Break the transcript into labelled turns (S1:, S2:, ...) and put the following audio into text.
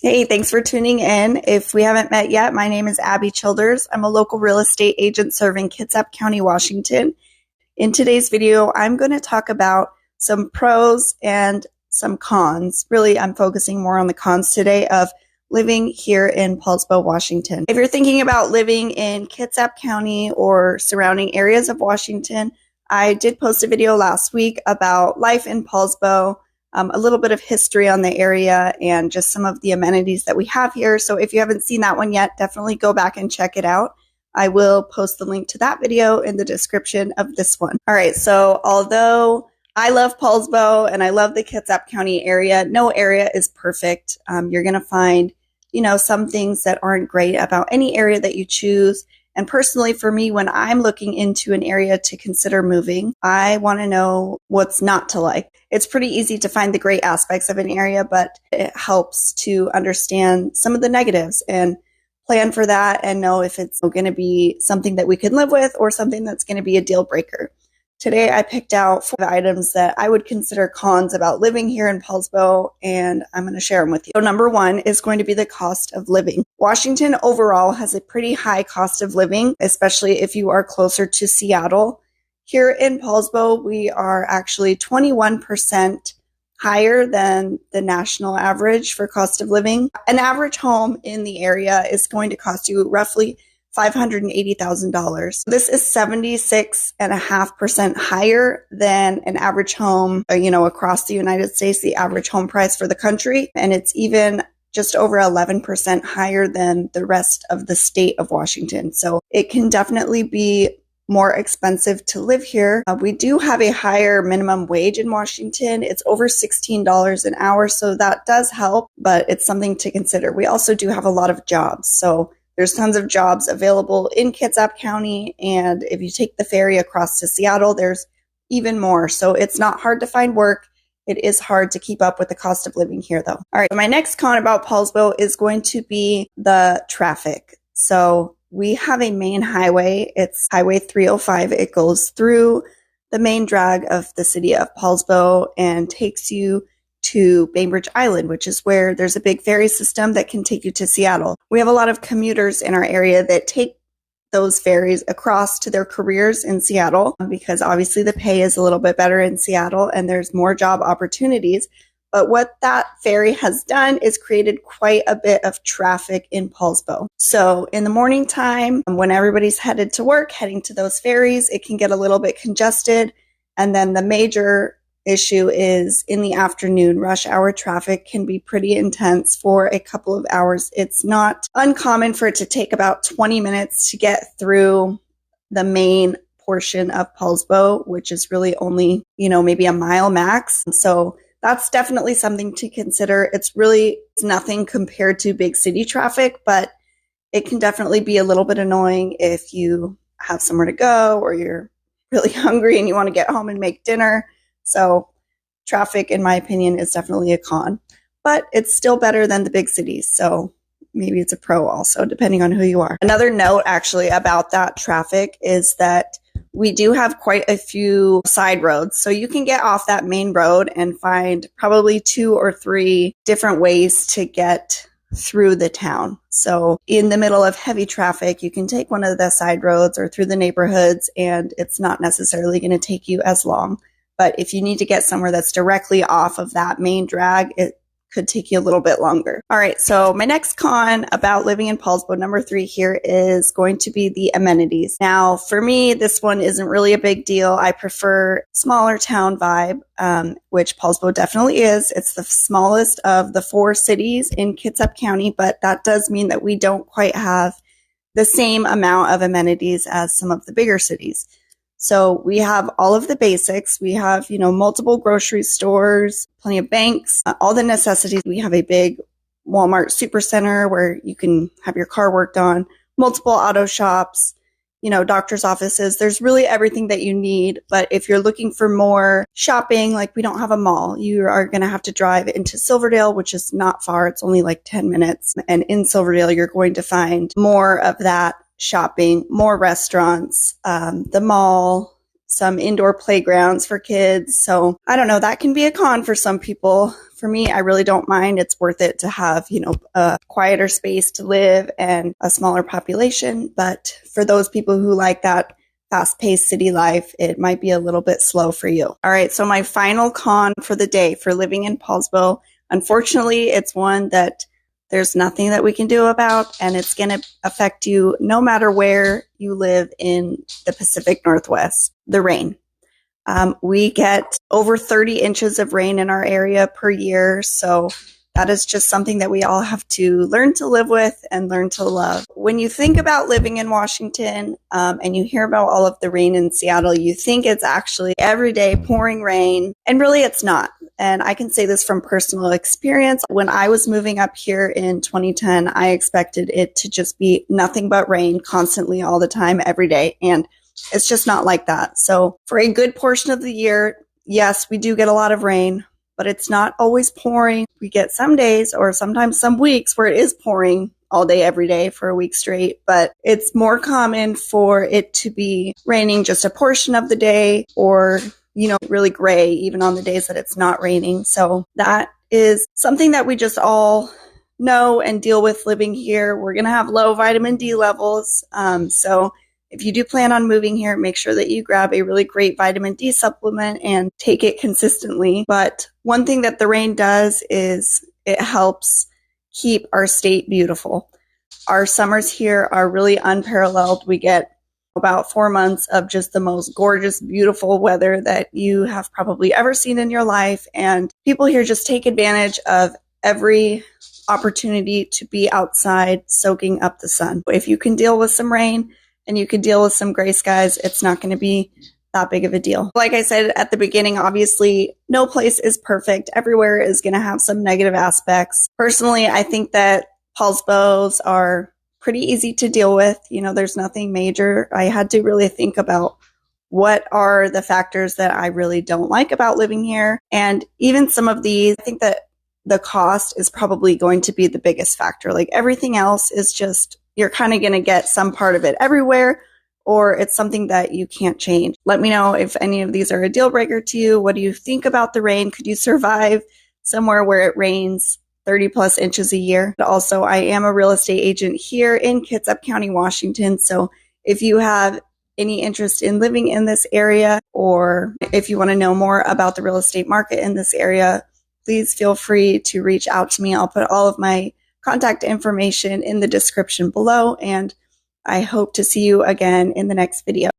S1: Hey, thanks for tuning in. If we haven't met yet, my name is Abbey Childers. I'm a local real estate agent serving Kitsap County, Washington. In today's video, I'm going to talk about some pros and some cons. Really, I'm focusing more on the cons today of living here in Poulsbo, Washington. If you're thinking about living in Kitsap County or surrounding areas of Washington, I did post a video last week about life in Poulsbo, a little bit of history on the area and just some of the amenities that we have here. So if you haven't seen that one yet, definitely go back and check it out. I will post the link to that video in the description of this one. All right, so although I love Poulsbo and I love the Kitsap County area, no area is perfect. You're going to find, some things that aren't great about any area that you choose. And personally, for me, when I'm looking into an area to consider moving, I want to know what's not to like. It's pretty easy to find the great aspects of an area, but it helps to understand some of the negatives and plan for that and know if it's going to be something that we can live with or something that's going to be a deal breaker. Today, I picked out 4 items that I would consider cons about living here in Poulsbo, and I'm going to share them with you. So number 1 is going to be the cost of living. Washington overall has a pretty high cost of living, especially if you are closer to Seattle. Here in Poulsbo, we are actually 21% higher than the national average for cost of living. An average home in the area is going to cost you roughly $580,000. This is 76.5% higher than an average home, across the United States, the average home price for the country. And it's even just over 11% higher than the rest of the state of Washington. So it can definitely be more expensive to live here. We do have a higher minimum wage in Washington. It's over $16 an hour, so that does help, but it's something to consider. We also do have a lot of jobs. So there's tons of jobs available in Kitsap County, and if you take the ferry across to Seattle, there's even more. So it's not hard to find work. It is hard to keep up with the cost of living here, though. All right, my next con about Poulsbo is going to be the traffic. So we have a main highway. It's Highway 305. It goes through the main drag of the city of Poulsbo and takes you to Bainbridge Island, which is where there's a big ferry system that can take you to Seattle. We have a lot of commuters in our area that take those ferries across to their careers in Seattle because obviously the pay is a little bit better in Seattle and there's more job opportunities. But what that ferry has done is created quite a bit of traffic in Poulsbo. So in the morning time, when everybody's headed to work, heading to those ferries, it can get a little bit congested. And then the major issue is in the afternoon, rush hour traffic can be pretty intense for a couple of hours. It's not uncommon for it to take about 20 minutes to get through the main portion of Poulsbo, which is really only, maybe a mile max. So that's definitely something to consider. It's nothing compared to big city traffic, but it can definitely be a little bit annoying if you have somewhere to go or you're really hungry and you want to get home and make dinner. So traffic, in my opinion, is definitely a con, but it's still better than the big cities. So maybe it's a pro also, depending on who you are. Another note actually about that traffic is that we do have quite a few side roads. So you can get off that main road and find probably 2 or 3 different ways to get through the town. So in the middle of heavy traffic, you can take one of the side roads or through the neighborhoods, and it's not necessarily going to take you as long. But if you need to get somewhere that's directly off of that main drag, it could take you a little bit longer. All right, so my next con about living in Poulsbo, number 3 here, is going to be the amenities. Now, for me, this one isn't really a big deal. I prefer smaller town vibe, which Poulsbo definitely is. It's the smallest of the 4 cities in Kitsap County, but that does mean that we don't quite have the same amount of amenities as some of the bigger cities. So we have all of the basics. We have, multiple grocery stores, plenty of banks, all the necessities. We have a big Walmart supercenter where you can have your car worked on, multiple auto shops, doctor's offices. There's really everything that you need. But if you're looking for more shopping, like we don't have a mall, you are going to have to drive into Silverdale, which is not far. It's only like 10 minutes. And in Silverdale, you're going to find more of that shopping, more restaurants, the mall, some indoor playgrounds for kids. So I don't know, that can be a con for some people. For me, I really don't mind. It's worth it to have, a quieter space to live and a smaller population. But for those people who like that fast-paced city life, it might be a little bit slow for you. All right, so my final con for the day for living in Poulsbo, unfortunately, it's one that there's nothing that we can do about, and it's going to affect you no matter where you live in the Pacific Northwest, the rain. We get over 30 inches of rain in our area per year, so that is just something that we all have to learn to live with and learn to love. When you think about living in Washington and you hear about all of the rain in Seattle, you think it's actually every day pouring rain, and really it's not. And I can say this from personal experience. When I was moving up here in 2010, I expected it to just be nothing but rain constantly all the time, every day. And it's just not like that. So for a good portion of the year, yes, we do get a lot of rain, but it's not always pouring. We get some days or sometimes some weeks where it is pouring all day, every day for a week straight, but it's more common for it to be raining just a portion of the day or, really gray even on the days that it's not raining. So that is something that we just all know and deal with living here. We're going to have low vitamin D levels. So if you do plan on moving here, make sure that you grab a really great vitamin D supplement and take it consistently. But one thing that the rain does is it helps keep our state beautiful. Our summers here are really unparalleled. We get about 4 months of just the most gorgeous, beautiful weather that you have probably ever seen in your life. And people here just take advantage of every opportunity to be outside soaking up the sun. If you can deal with some rain, and you could deal with some gray skies, it's not going to be that big of a deal. Like I said at the beginning, obviously, no place is perfect. Everywhere is going to have some negative aspects. Personally, I think that Poulsbos are pretty easy to deal with. There's nothing major. I had to really think about what are the factors that I really don't like about living here. And even some of these, I think that the cost is probably going to be the biggest factor. Like everything else is just, you're kind of going to get some part of it everywhere, or it's something that you can't change. Let me know if any of these are a deal breaker to you. What do you think about the rain? Could you survive somewhere where it rains 30 plus inches a year? Also, I am a real estate agent here in Kitsap County, Washington. So if you have any interest in living in this area, or if you want to know more about the real estate market in this area, please feel free to reach out to me. I'll put all of my contact information in the description below, and I hope to see you again in the next video.